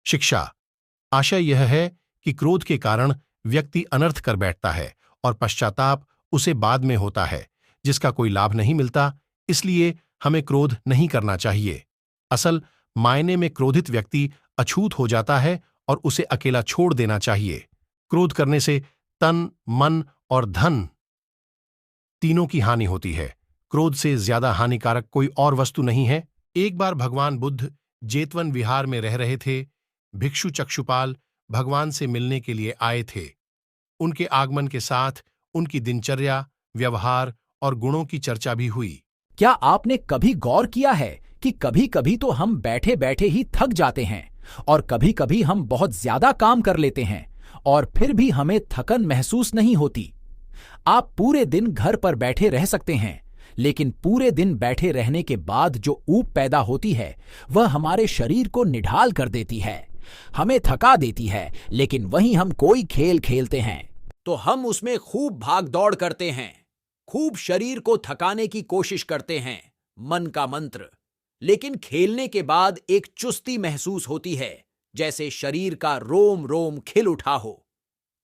शिक्षा। आशय यह है कि क्रोध के कारण व्यक्ति अनर्थ कर बैठता है और पश्चाताप उसे बाद में होता है, जिसका कोई लाभ नहीं मिलता। इसलिए हमें क्रोध नहीं करना चाहिए। असल मायने में क्रोधित व्यक्ति अछूत हो जाता है और उसे अकेला छोड़ देना चाहिए। क्रोध करने से तन, मन और धन तीनों की हानि होती है। क्रोध से ज्यादा हानिकारक कोई और वस्तु नहीं है। एक बार भगवान बुद्ध जेतवन विहार में रह रहे थे। भिक्षु चक्षुपाल भगवान से मिलने के लिए आए थे। उनके आगमन के साथ उनकी दिनचर्या, व्यवहार और गुणों की चर्चा भी हुई। क्या आपने कभी गौर किया है कि कभी-कभी तो हम बैठे-बैठे ही थक जाते हैं और कभी-कभी हम बहुत ज्यादा काम कर लेते हैं और फिर भी हमें थकन महसूस नहीं होती। आप पूरे दिन घर पर बैठे रह सकते हैं, लेकिन पूरे दिन बैठे रहने के बाद जो ऊब पैदा होती है वह हमारे शरीर को निढाल कर देती है, हमें थका देती है। लेकिन वहीं हम कोई खेल खेलते हैं तो हम उसमें खूब भाग दौड़ करते हैं, खूब शरीर को थकाने की कोशिश करते हैं, मन का मंत्र। लेकिन खेलने के बाद एक चुस्ती महसूस होती है, जैसे शरीर का रोम रोम खिल उठा हो।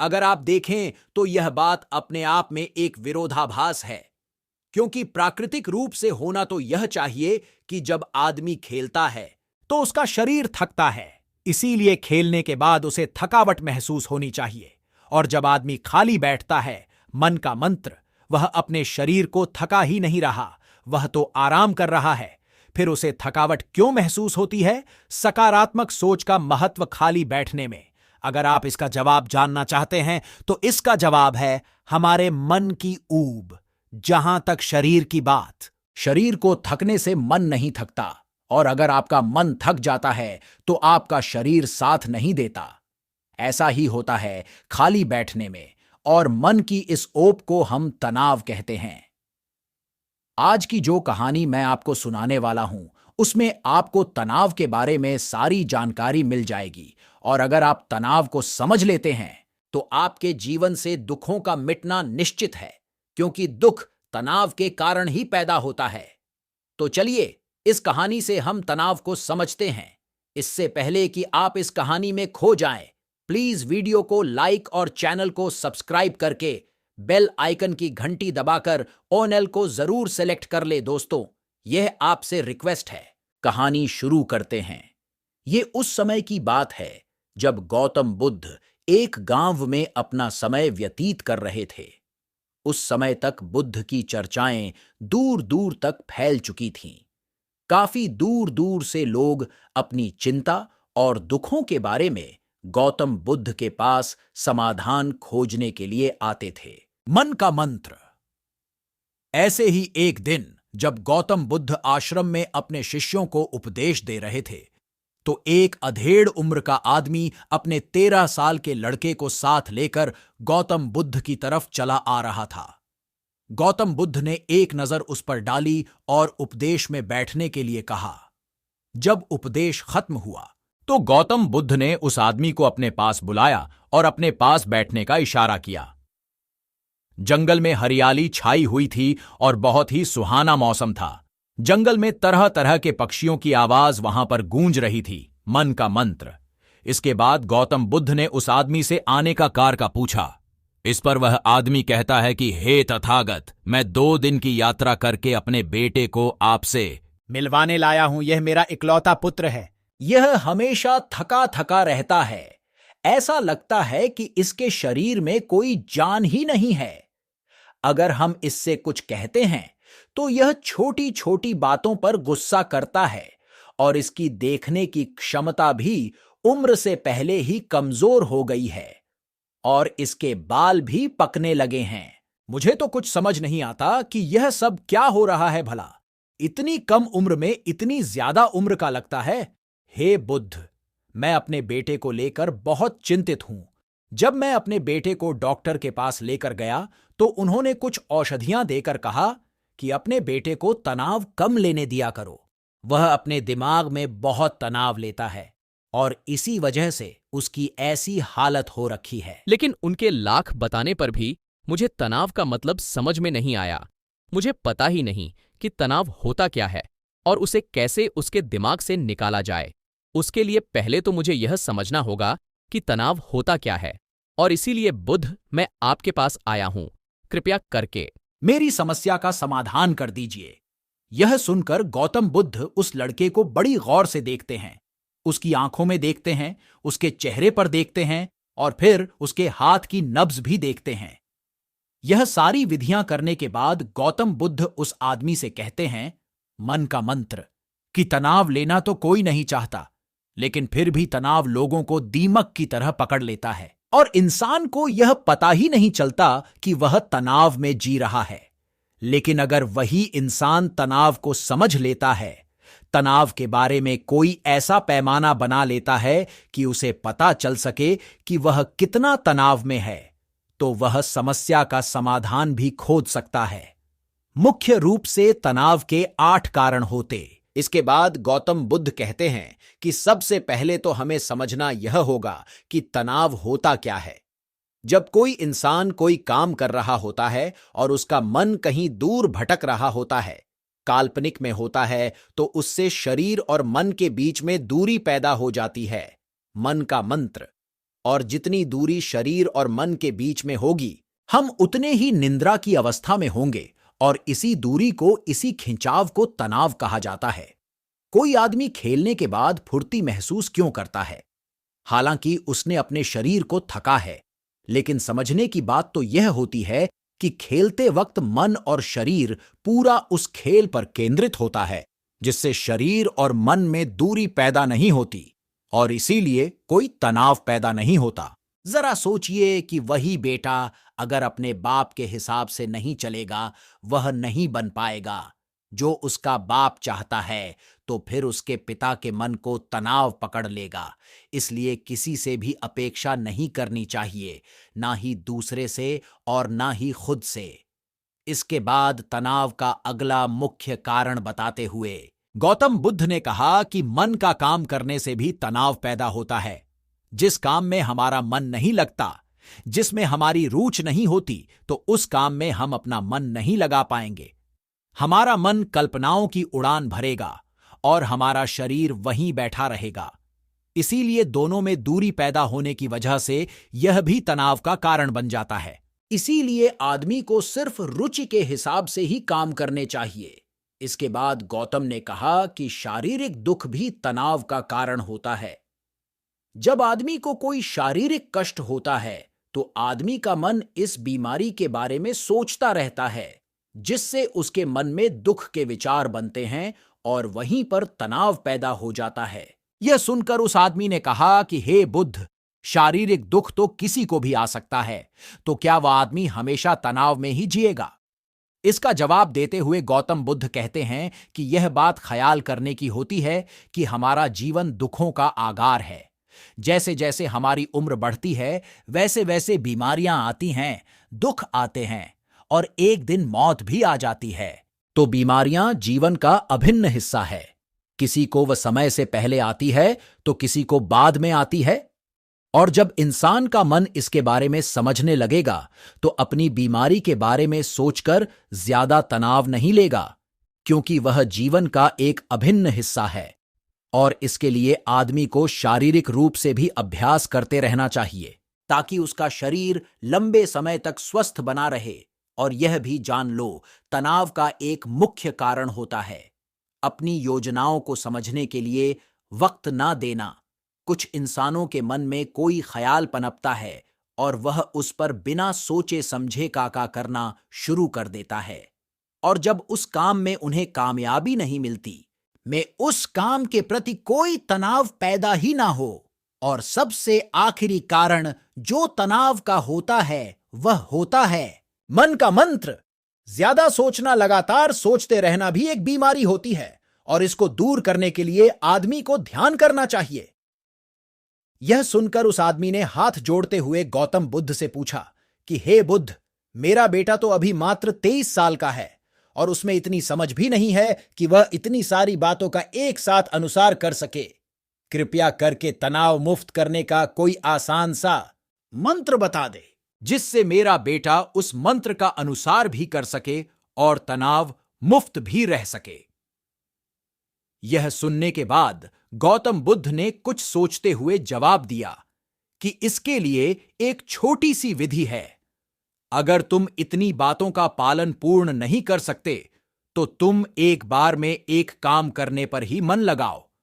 अगर आप देखें तो यह बात अपने आप में एक विरोधाभास है, क्योंकि प्राकृतिक रूप से होना तो यह चाहिए कि जब आदमी खेलता है तो उसका शरीर थकता है, इसीलिए खेलने के बाद उसे थकावट महसूस होनी चाहिए। और जब आदमी खाली बैठता है, मन का मंत्र, वह अपने शरीर को थका ही नहीं रहा, वह तो आराम कर रहा है। फिर उसे थकावट क्यों महसूस होती है? सकारात्मक सोच का महत्व खाली बैठने में। अगर आप इसका जवाब जानना चाहते हैं तो इसका जवाब है हमारे मन की ऊब। जहां तक शरीर की बात, शरीर को थकने से मन नहीं थकता, और अगर आपका मन थक जाता है तो आपका शरीर साथ नहीं देता। ऐसा ही होता है खाली बैठने में, और मन की इस ओप को हम तनाव कहते हैं। आज की जो कहानी मैं आपको सुनाने वाला हूं, उसमें आपको तनाव के बारे में सारी जानकारी मिल जाएगी। और अगर आप तनाव को समझ लेते हैं तो आपके जीवन से दुखों का मिटना निश्चित है, क्योंकि दुख तनाव के कारण ही पैदा होता है। तो चलिए इस कहानी से हम तनाव को समझते हैं। इससे पहले कि आप इस कहानी में खो जाएं, प्लीज वीडियो को लाइक और चैनल को सब्सक्राइब करके बेल आइकन की घंटी दबाकर ऑल को जरूर सेलेक्ट कर ले। दोस्तों, यह आपसे रिक्वेस्ट है। कहानी शुरू करते हैं। ये उस समय की बात है जब गौतम बुद्ध एक गांव में अपना समय व्यतीत कर रहे थे। उस समय तक बुद्ध की चर्चाएं दूर दूर तक फैल चुकी थीं। काफी दूर दूर से लोग अपनी चिंता और दुखों के बारे में गौतम बुद्ध के पास समाधान खोजने के लिए आते थे। मन का मंत्र। ऐसे ही एक दिन जब गौतम बुद्ध आश्रम में अपने शिष्यों को उपदेश दे रहे थे, तो एक अधेड़ उम्र का आदमी अपने 13 साल के लड़के को साथ लेकर गौतम बुद्ध की तरफ चला आ रहा था। गौतम बुद्ध ने एक नजर उस पर डाली और उपदेश में बैठने के लिए कहा। जब उपदेश खत्म हुआ तो गौतम बुद्ध ने उस आदमी को अपने पास बुलाया और अपने पास बैठने का इशारा किया। जंगल में हरियाली छाई हुई थी और बहुत ही सुहाना मौसम था। जंगल में तरह तरह के पक्षियों की आवाज वहां पर गूंज रही थी। मन का मंत्र। इसके बाद गौतम बुद्ध ने उस आदमी से आने का कार का पूछा। इस पर वह आदमी कहता है कि हे तथागत, मैं 2 दिन की यात्रा करके अपने बेटे को आपसे मिलवाने लाया हूं। यह मेरा इकलौता पुत्र है। यह हमेशा थका थका रहता है। ऐसा लगता है कि इसके शरीर में कोई जान ही नहीं है। अगर हम इससे कुछ कहते हैं तो यह छोटी छोटी बातों पर गुस्सा करता है, और इसकी देखने की क्षमता भी उम्र से पहले ही कमजोर हो गई है, और इसके बाल भी पकने लगे हैं। मुझे तो कुछ समझ नहीं आता कि यह सब क्या हो रहा है भला। इतनी कम उम्र में इतनी ज्यादा उम्र का लगता है। हे बुद्ध, मैं अपने बेटे को लेकर बहुत चिंतित हूं। जब मैं अपने बेटे को डॉक्टर के पास लेकर गया तो उन्होंने कुछ औषधियां देकर कहा कि अपने बेटे को तनाव कम लेने दिया करो। वह अपने दिमाग में बहुत तनाव लेता है और इसी वजह से उसकी ऐसी हालत हो रखी है। लेकिन उनके लाख बताने पर भी मुझे तनाव का मतलब समझ में नहीं आया। मुझे पता ही नहीं कि तनाव होता क्या है और उसे कैसे उसके दिमाग से निकाला जाए। उसके लिए पहले तो मुझे यह समझना होगा कि तनाव होता क्या है, और इसीलिए बुद्ध, मैं आपके पास आया हूं, कृपया करके मेरी समस्या का समाधान कर दीजिए। यह सुनकर गौतम बुद्ध उस लड़के को बड़ी गौर से देखते हैं। उसकी आंखों में देखते हैं, उसके चेहरे पर देखते हैं और फिर उसके हाथ की नब्ज भी देखते हैं। यह सारी विधियां करने के बाद गौतम बुद्ध उस आदमी से कहते हैं, मन का मंत्र, कि तनाव लेना तो कोई नहीं चाहता, लेकिन फिर भी तनाव लोगों को दीमक की तरह पकड़ लेता है और इंसान को यह पता ही नहीं चलता कि वह तनाव में जी रहा है। लेकिन अगर वही इंसान तनाव को समझ लेता है, तनाव के बारे में कोई ऐसा पैमाना बना लेता है कि उसे पता चल सके कि वह कितना तनाव में है, तो वह समस्या का समाधान भी खोज सकता है। मुख्य रूप से तनाव के 8 कारण होते। इसके बाद गौतम बुद्ध कहते हैं कि सबसे पहले तो हमें समझना यह होगा कि तनाव होता क्या है। जब कोई इंसान कोई काम कर रहा होता है और उसका मन कहीं दूर भटक रहा होता है, काल्पनिक में होता है, तो उससे शरीर और मन के बीच में दूरी पैदा हो जाती है, मन का मंत्र। और जितनी दूरी शरीर और मन के बीच में होगी, हम उतने ही निंद्रा की अवस्था में होंगे और इसी दूरी को, इसी खिंचाव को तनाव कहा जाता है। कोई आदमी खेलने के बाद फुर्ती महसूस क्यों करता है? हालांकि उसने अपने शरीर को थका है, लेकिन समझने की बात तो यह होती है कि खेलते वक्त मन और शरीर पूरा उस खेल पर केंद्रित होता है, जिससे शरीर और मन में दूरी पैदा नहीं होती और इसीलिए कोई तनाव पैदा नहीं होता। जरा सोचिए कि वही बेटा अगर अपने बाप के हिसाब से नहीं चलेगा, वह नहीं बन पाएगा जो उसका बाप चाहता है, तो फिर उसके पिता के मन को तनाव पकड़ लेगा। इसलिए किसी से भी अपेक्षा नहीं करनी चाहिए, ना ही दूसरे से और ना ही खुद से। इसके बाद तनाव का अगला मुख्य कारण बताते हुए गौतम बुद्ध ने कहा कि मन का काम करने से भी तनाव पैदा होता है। जिस काम में हमारा मन नहीं लगता, जिसमें हमारी रुचि नहीं होती, तो उस काम में हम अपना मन नहीं लगा पाएंगे। हमारा मन कल्पनाओं की उड़ान भरेगा और हमारा शरीर वहीं बैठा रहेगा। इसीलिए दोनों में दूरी पैदा होने की वजह से यह भी तनाव का कारण बन जाता है। इसीलिए आदमी को सिर्फ रुचि के हिसाब से ही काम करने चाहिए। इसके बाद गौतम ने कहा कि शारीरिक दुख भी तनाव का कारण होता है। जब आदमी को कोई शारीरिक कष्ट होता है, तो आदमी का मन इस बीमारी के बारे में सोचता रहता है, जिससे उसके मन में दुख के विचार बनते हैं और वहीं पर तनाव पैदा हो जाता है। यह सुनकर उस आदमी ने कहा कि हे बुद्ध, शारीरिक दुख तो किसी को भी आ सकता है, तो क्या वह आदमी हमेशा तनाव में ही जिएगा? इसका जवाब देते हुए गौतम बुद्ध कहते हैं कि यह बात ख्याल करने की होती है कि हमारा जीवन दुखों का आगार है। जैसे जैसे हमारी उम्र बढ़ती है, वैसे वैसे बीमारियां आती हैं, दुख आते हैं और एक दिन मौत भी आ जाती है। तो बीमारियां जीवन का अभिन्न हिस्सा है। किसी को वह समय से पहले आती है, तो किसी को बाद में आती है। और जब इंसान का मन इसके बारे में समझने लगेगा, तो अपनी बीमारी के बारे में सोचकर ज्यादा तनाव नहीं लेगा, क्योंकि वह जीवन का एक अभिन्न हिस्सा है। और इसके लिए आदमी को शारीरिक रूप से भी अभ्यास करते रहना चाहिए, ताकि उसका शरीर लंबे समय तक स्वस्थ बना रहे। और यह भी जान लो, तनाव का एक मुख्य कारण होता है अपनी योजनाओं को समझने के लिए वक्त ना देना। कुछ इंसानों के मन में कोई ख्याल पनपता है और वह उस पर बिना सोचे समझे काका करना शुरू कर देता है, और जब उस काम में उन्हें कामयाबी नहीं मिलती, में उस काम के प्रति कोई तनाव पैदा ही ना हो। और सबसे आखिरी कारण जो तनाव का होता है, वह होता है मन का मंत्र। ज्यादा सोचना, लगातार सोचते रहना भी एक बीमारी होती है, और इसको दूर करने के लिए आदमी को ध्यान करना चाहिए। यह सुनकर उस आदमी ने हाथ जोड़ते हुए गौतम बुद्ध से पूछा कि हे बुद्ध, मेरा बेटा तो अभी मात्र 23 साल का है और उसमें इतनी समझ भी नहीं है कि वह इतनी सारी बातों का एक साथ अनुसार कर सके। कृपया करके तनाव मुक्त करने का कोई आसान सा मंत्र बता दे, जिससे मेरा बेटा उस मंत्र का अनुसार भी कर सके और तनाव मुक्त भी रह सके। यह सुनने के बाद गौतम बुद्ध ने कुछ सोचते हुए जवाब दिया कि इसके लिए एक छोटी सी विधि है। अगर तुम इतनी बातों का पालन पूर्ण नहीं कर सकते तो तुम एक बार में एक काम करने पर ही मन लगाओ।